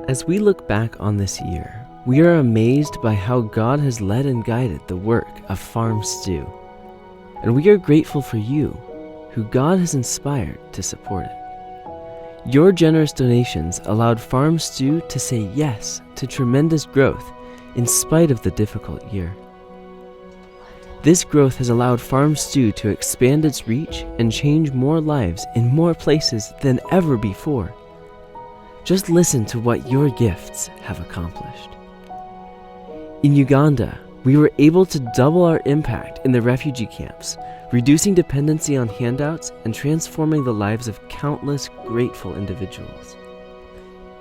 As we look back on this year, we are amazed by how God has led and guided the work of Farm Stew. And we are grateful for you, who God has inspired to support it. Your generous donations allowed Farm Stew to say yes to tremendous growth in spite of the difficult year. This growth has allowed Farm Stew to expand its reach and change more lives in more places than ever before. Just listen to what your gifts have accomplished. In Uganda, we were able to double our impact in the refugee camps, reducing dependency on handouts and transforming the lives of countless grateful individuals.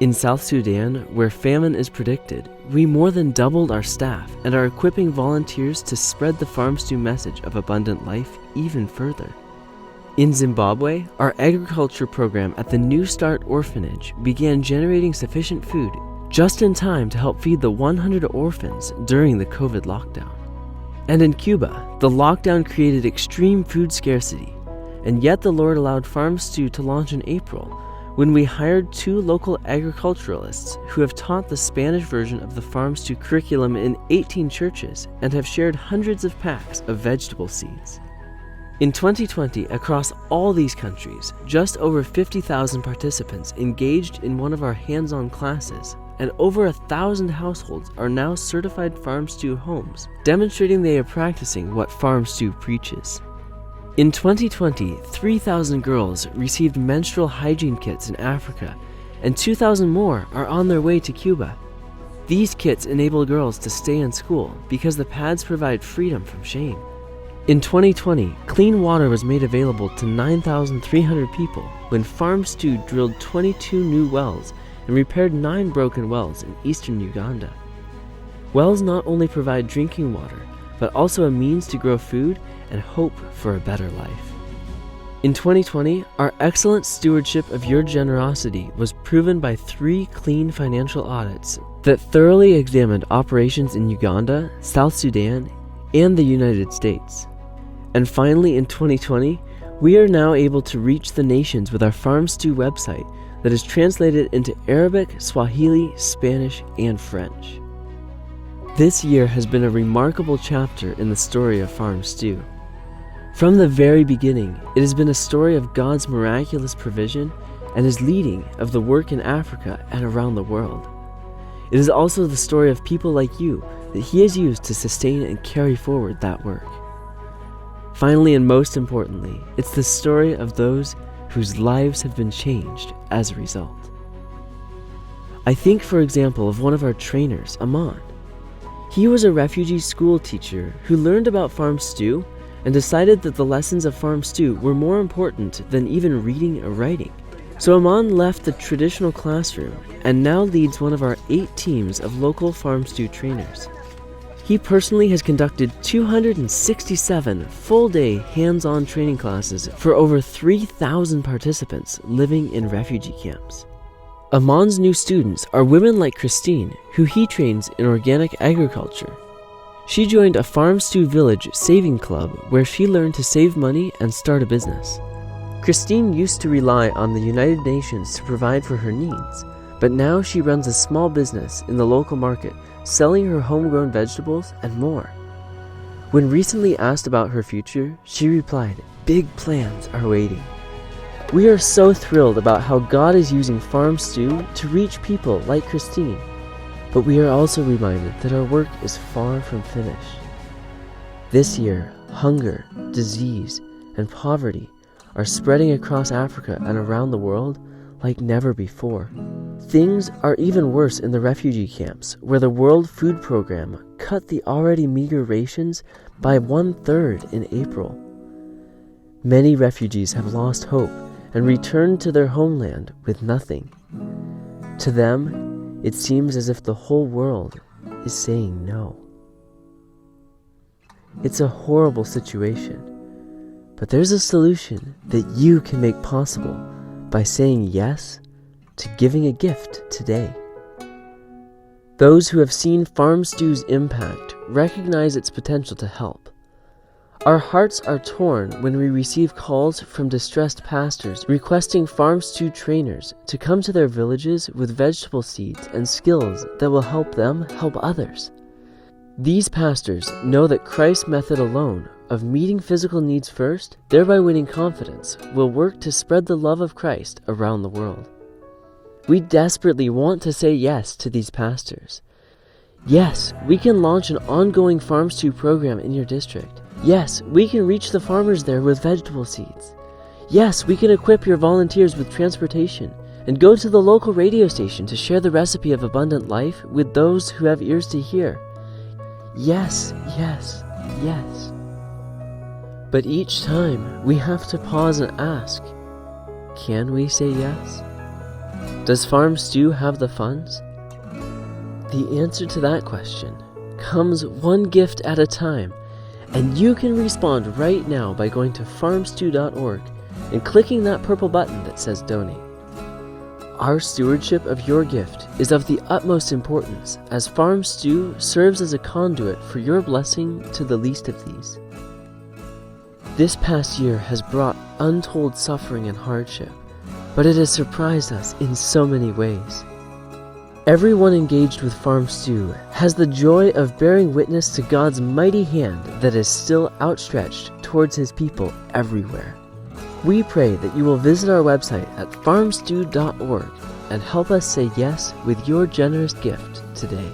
In South Sudan, where famine is predicted, we more than doubled our staff and are equipping volunteers to spread the Farm Stew message of abundant life even further. In Zimbabwe, our agriculture program at the New Start orphanage began generating sufficient food just in time to help feed the 100 orphans during the COVID lockdown. And in Cuba, the lockdown created extreme food scarcity, and yet the Lord allowed Farm Stew to launch in April, when we hired 2 local agriculturalists who have taught the Spanish version of the Farm Stew curriculum in 18 churches and have shared hundreds of packs of vegetable seeds. In 2020, across all these countries, just over 50,000 participants engaged in one of our hands-on classes, and over 1,000 households are now certified Farm Stew homes, demonstrating they are practicing what Farm Stew preaches. In 2020, 3,000 girls received menstrual hygiene kits in Africa, and 2,000 more are on their way to Cuba. These kits enable girls to stay in school because the pads provide freedom from shame. In 2020, clean water was made available to 9,300 people when Farm Stew drilled 22 new wells and repaired 9 broken wells in eastern Uganda. Wells not only provide drinking water, but also a means to grow food and hope for a better life. In 2020, our excellent stewardship of your generosity was proven by 3 clean financial audits that thoroughly examined operations in Uganda, South Sudan, and the United States. And finally, in 2020, we are now able to reach the nations with our Farm Stew website that is translated into Arabic, Swahili, Spanish, and French. This year has been a remarkable chapter in the story of Farm Stew. From the very beginning, it has been a story of God's miraculous provision and His leading of the work in Africa and around the world. It is also the story of people like you that He has used to sustain and carry forward that work. Finally, and most importantly, it's the story of those whose lives have been changed as a result. I think, for example, of one of our trainers, Aman. He was a refugee school teacher who learned about Farm Stew and decided that the lessons of Farm Stew were more important than even reading or writing. So Aman left the traditional classroom and now leads one of our 8 teams of local Farm Stew trainers. He personally has conducted 267 full-day hands-on training classes for over 3,000 participants living in refugee camps. Aman's new students are women like Christine, who he trains in organic agriculture. She joined a Farm Stew Village saving club where she learned to save money and start a business. Christine used to rely on the United Nations to provide for her needs, but now she runs a small business in the local market, selling her homegrown vegetables and more. When recently asked about her future, she replied, "Big plans are waiting." We are so thrilled about how God is using Farm Stew to reach people like Christine, but we are also reminded that our work is far from finished. This year, hunger, disease, and poverty are spreading across Africa and around the world like never before. Things are even worse in the refugee camps, where the World Food Program cut the already meager rations by 1/3 in April. Many refugees have lost hope and returned to their homeland with nothing. To them, it seems as if the whole world is saying no. It's a horrible situation, but there's a solution that you can make possible by saying yes to giving a gift today. Those who have seen Farm Stew's impact recognize its potential to help. Our hearts are torn when we receive calls from distressed pastors requesting farm stew trainers to come to their villages with vegetable seeds and skills that will help them help others. These pastors know that Christ's method alone of meeting physical needs first, thereby winning confidence, will work to spread the love of Christ around the world. We desperately want to say yes to these pastors. Yes, we can launch an ongoing farm stew program in your district. Yes, we can reach the farmers there with vegetable seeds. Yes, we can equip your volunteers with transportation and go to the local radio station to share the recipe of abundant life with those who have ears to hear. Yes, yes, yes. But each time we have to pause and ask, can we say yes? Does Farm Stew have the funds? The answer to that question comes one gift at a time. And you can respond right now by going to farmstew.org and clicking that purple button that says donate. Our stewardship of your gift is of the utmost importance, as Farm Stew serves as a conduit for your blessing to the least of these. This past year has brought untold suffering and hardship, but it has surprised us in so many ways. Everyone engaged with Farm Stew has the joy of bearing witness to God's mighty hand that is still outstretched towards His people everywhere. We pray that you will visit our website at farmstew.org and help us say yes with your generous gift today.